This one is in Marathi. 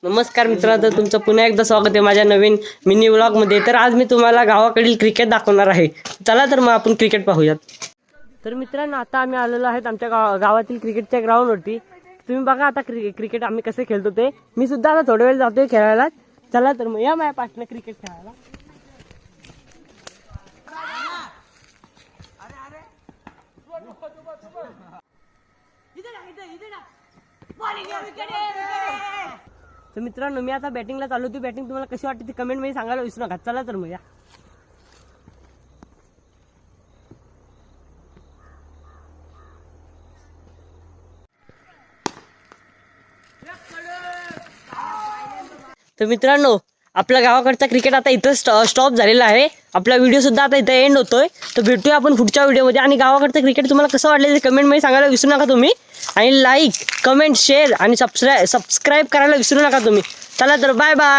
नमस्कार मित्रांनो, तुमचं पुन्हा एकदा स्वागत आहे माझ्या नवीन मिनी व्लॉगमध्ये। तर आज मी तुम्हाला गावाकडील क्रिकेट दाखवणार आहे। चला तर मग आपण क्रिकेट पाहूयात। तर मित्रांनो, आता आम्ही आलेलो आहेत आमच्या गावातील क्रिकेटच्या ग्राउंडवरती। तुम्ही बघा आता क्रिकेट आम्ही कसे खेळतो ते। मी सुद्धा आता थोडा वेळ जातोय खेळायला। चला तर मग या माझ्या पाठनं क्रिकेट खेळायला। तर मित्रांनो, मी आता बॅटिंगला चालू होती। बॅटिंग तुम्हाला कशी वाटते ती कमेंट मध्ये सांगायला विसरू नका। चला तर मग या। तर मित्रांनो, आपल्या गावाकडचा क्रिकेट आता इथं स्टॉप झालेला आहे। आपला व्हिडिओ सुद्धा आता इथं एंड होतोय। तर भेटूया आपण पुढच्या व्हिडिओमध्ये। आणि गावाकडचं क्रिकेट तुम्हाला कसं वाटलं ते कमेंट मध्ये सांगायला विसरू नका तुम्ही। आणि लाईक, कमेंट, शेअर आणि सबस्क्राईब करायला विसरू नका तुम्ही। चला तर बाय बाय।